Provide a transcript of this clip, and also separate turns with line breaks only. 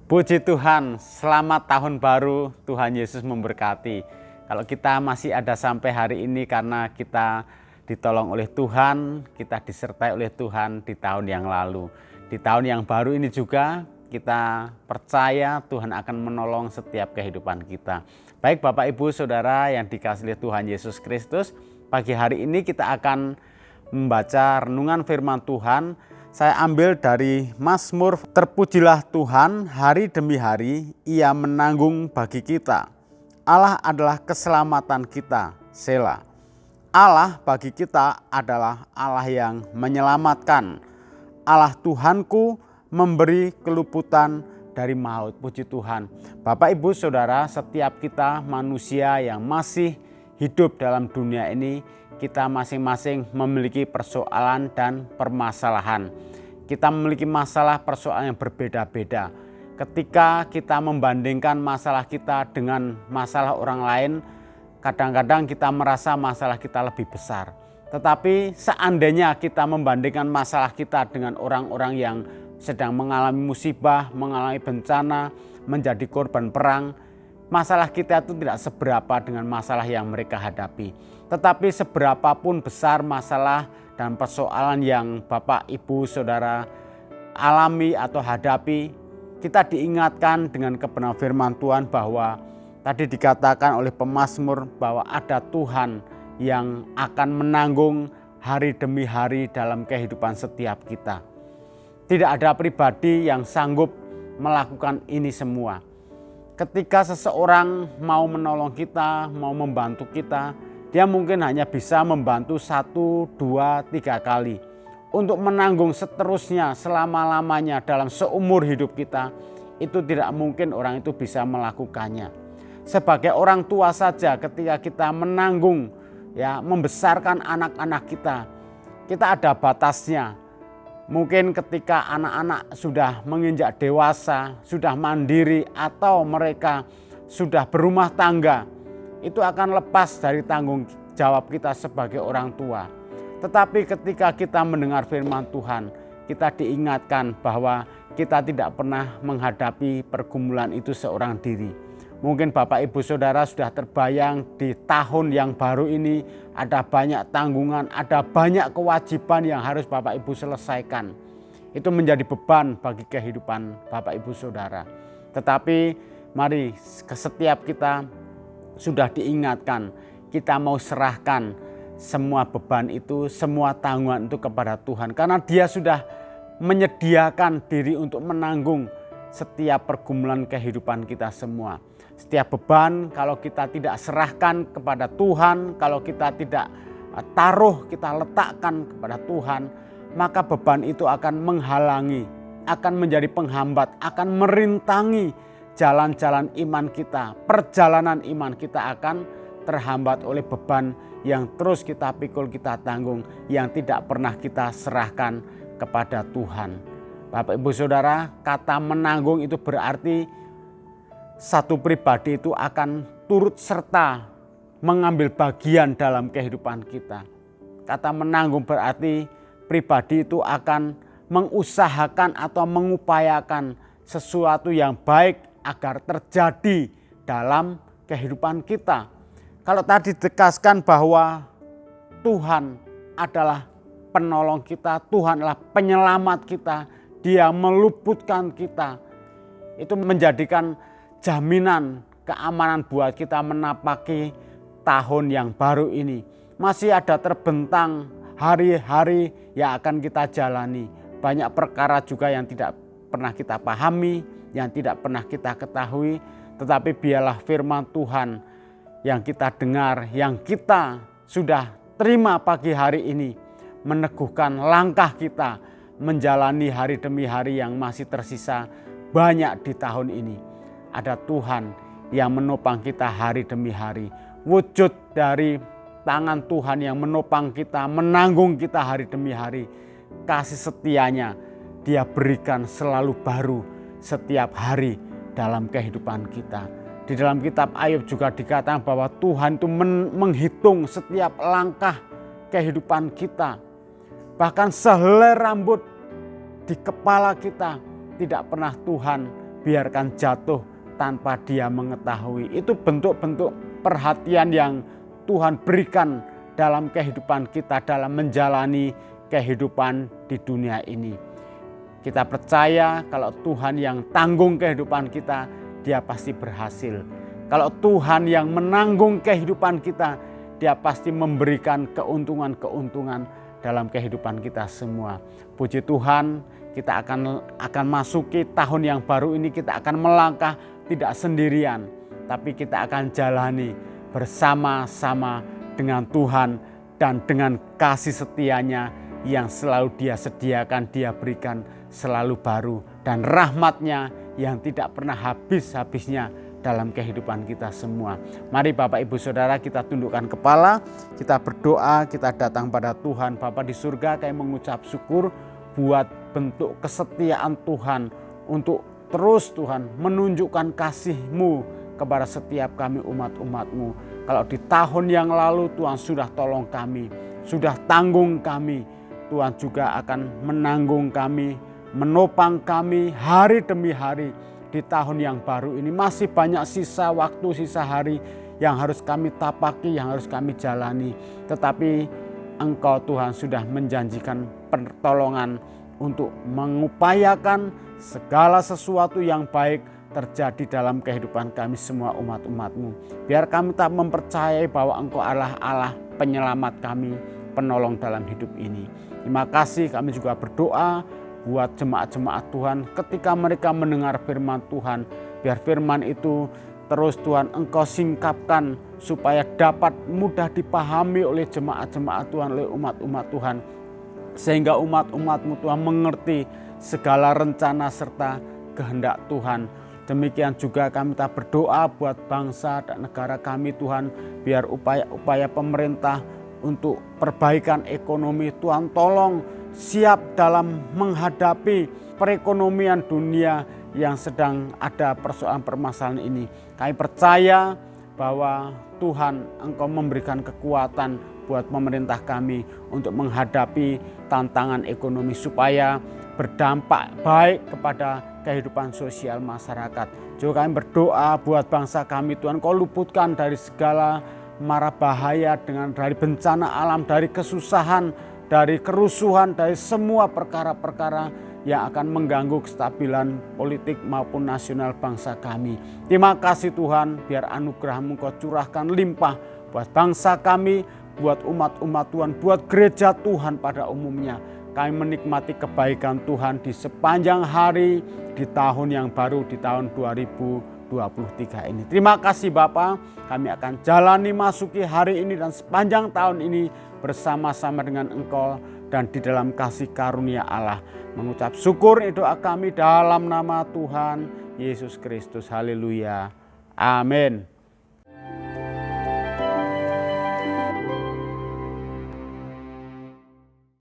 Puji Tuhan, selamat tahun baru, Tuhan Yesus memberkati. Kalau kita masih ada sampai hari ini karena kita ditolong oleh Tuhan, kita disertai oleh Tuhan di tahun yang lalu. Di tahun yang baru ini juga kita percaya Tuhan akan menolong setiap kehidupan kita. Baik Bapak Ibu Saudara yang dikasihi oleh Tuhan Yesus Kristus, pagi hari ini kita akan membaca renungan firman Tuhan. Saya ambil dari Mazmur, terpujilah Tuhan hari demi hari, Ia menanggung bagi kita. Allah adalah keselamatan kita, Selah. Allah bagi kita adalah Allah yang menyelamatkan. Allah Tuhanku memberi keluputan dari maut. Puji Tuhan. Bapak Ibu Saudara, setiap kita manusia yang masih hidup dalam dunia ini, kita masing-masing memiliki persoalan dan permasalahan. Kita memiliki masalah persoalan yang berbeda-beda. Ketika kita membandingkan masalah kita dengan masalah orang lain, kadang-kadang kita merasa masalah kita lebih besar. Tetapi seandainya kita membandingkan masalah kita dengan orang-orang yang sedang mengalami musibah, mengalami bencana, menjadi korban perang, masalah kita itu tidak seberapa dengan masalah yang mereka hadapi. Tetapi seberapapun besar masalah dan persoalan yang Bapak, Ibu, Saudara alami atau hadapi, kita diingatkan dengan kebenaran firman Tuhan bahwa tadi dikatakan oleh pemazmur bahwa ada Tuhan yang akan menanggung hari demi hari dalam kehidupan setiap kita. Tidak ada pribadi yang sanggup melakukan ini semua. Ketika seseorang mau menolong kita, mau membantu kita, dia mungkin hanya bisa membantu 1, 2, 3 kali. Untuk menanggung seterusnya selama-lamanya dalam seumur hidup kita, itu tidak mungkin orang itu bisa melakukannya. Sebagai orang tua saja ketika kita menanggung, membesarkan anak-anak kita ada batasnya. Mungkin ketika anak-anak sudah menginjak dewasa, sudah mandiri atau mereka sudah berumah tangga, itu akan lepas dari tanggung jawab kita sebagai orang tua. Tetapi ketika kita mendengar firman Tuhan, kita diingatkan bahwa kita tidak pernah menghadapi pergumulan itu seorang diri. Mungkin Bapak Ibu Saudara sudah terbayang di tahun yang baru ini ada banyak tanggungan, ada banyak kewajiban yang harus Bapak Ibu selesaikan. Itu menjadi beban bagi kehidupan Bapak Ibu Saudara. Tetapi mari setiap kita sudah diingatkan, kita mau serahkan semua beban itu, semua tanggungan itu kepada Tuhan. Karena Dia sudah menyediakan diri untuk menanggung setiap pergumulan kehidupan kita semua. Setiap beban kalau kita tidak serahkan kepada Tuhan, kalau kita tidak taruh, kita letakkan kepada Tuhan, maka beban itu akan menghalangi, akan menjadi penghambat, akan merintangi jalan-jalan iman kita. Perjalanan iman kita akan terhambat oleh beban yang terus kita pikul, kita tanggung, yang tidak pernah kita serahkan kepada Tuhan. Bapak Ibu Saudara, kata menanggung itu berarti satu pribadi itu akan turut serta mengambil bagian dalam kehidupan kita. Kata menanggung berarti pribadi itu akan mengusahakan atau mengupayakan sesuatu yang baik agar terjadi dalam kehidupan kita. Kalau tadi ditegaskan bahwa Tuhan adalah penolong kita, Tuhan adalah penyelamat kita, Dia meluputkan kita. Itu menjadikan jaminan keamanan buat kita menapaki tahun yang baru ini. Masih ada terbentang hari-hari yang akan kita jalani. Banyak perkara juga yang tidak pernah kita pahami, yang tidak pernah kita ketahui. Tetapi biarlah firman Tuhan yang kita dengar, yang kita sudah terima pagi hari ini, meneguhkan langkah kita menjalani hari demi hari yang masih tersisa banyak di tahun ini. Ada Tuhan yang menopang kita hari demi hari. Wujud dari tangan Tuhan yang menopang kita, menanggung kita hari demi hari. Kasih setianya Dia berikan selalu baru setiap hari dalam kehidupan kita. Di dalam kitab Ayub juga dikatakan bahwa Tuhan itu menghitung setiap langkah kehidupan kita. Bahkan sehelai rambut di kepala kita tidak pernah Tuhan biarkan jatuh tanpa dia mengetahui. Itu bentuk-bentuk perhatian yang Tuhan berikan dalam kehidupan kita, dalam menjalani kehidupan di dunia ini. Kita percaya kalau Tuhan yang tanggung kehidupan kita, dia pasti berhasil. Kalau Tuhan yang menanggung kehidupan kita, dia pasti memberikan keuntungan-keuntungan dalam kehidupan kita semua. Puji Tuhan, kita akan masuki tahun yang baru ini, kita akan melangkah tidak sendirian, tapi kita akan jalani bersama-sama dengan Tuhan dan dengan kasih setianya yang selalu dia sediakan, dia berikan selalu baru, dan rahmatnya yang tidak pernah habis-habisnya dalam kehidupan kita semua. Mari Bapak Ibu Saudara, kita tundukkan kepala, kita berdoa, kita datang pada Tuhan. Bapa di surga, kami mengucap syukur buat bentuk kesetiaan Tuhan untuk terus Tuhan menunjukkan kasih-Mu kepada setiap kami umat-umat-Mu. Kalau di tahun yang lalu Tuhan sudah tolong kami, sudah tanggung kami, Tuhan juga akan menanggung kami, menopang kami hari demi hari. Di tahun yang baru ini masih banyak sisa waktu, sisa hari yang harus kami tapaki, yang harus kami jalani. Tetapi Engkau Tuhan sudah menjanjikan pertolongan untuk mengupayakan segala sesuatu yang baik terjadi dalam kehidupan kami semua umat-umat-Mu. Biar kami tak mempercayai bahwa Engkau adalah Allah penyelamat kami, penolong dalam hidup ini. Terima kasih, kami juga berdoa buat jemaat-jemaat Tuhan ketika mereka mendengar firman Tuhan. Biar firman itu terus Tuhan Engkau singkapkan supaya dapat mudah dipahami oleh jemaat-jemaat Tuhan, oleh umat-umat Tuhan. Sehingga umat-umat-Mu Tuhan mengerti segala rencana serta kehendak Tuhan. Demikian juga kami tak berdoa buat bangsa dan negara kami Tuhan. Biar upaya-upaya pemerintah untuk perbaikan ekonomi Tuhan tolong siap dalam menghadapi perekonomian dunia yang sedang ada persoalan permasalahan ini. Kami percaya bahwa Tuhan Engkau memberikan kekuatan buat pemerintah kami untuk menghadapi tantangan ekonomi supaya berdampak baik kepada kehidupan sosial masyarakat. Juga kami berdoa buat bangsa kami Tuhan, Kau luputkan dari segala mara bahaya, dari bencana alam, dari kesusahan, dari kerusuhan, dari semua perkara-perkara yang akan mengganggu kestabilan politik maupun nasional bangsa kami. Terima kasih Tuhan, biar anugerah-Mu Kau curahkan limpah buat bangsa kami, buat umat-umat Tuhan, buat gereja Tuhan pada umumnya. Kami menikmati kebaikan Tuhan di sepanjang hari, di tahun yang baru, di tahun 2023 ini. Terima kasih Bapa, kami akan jalani masuki hari ini dan sepanjang tahun ini bersama-sama dengan Engkau dan di dalam kasih karunia Allah. Mengucap syukur doa kami dalam nama Tuhan Yesus Kristus. Haleluya. Amin.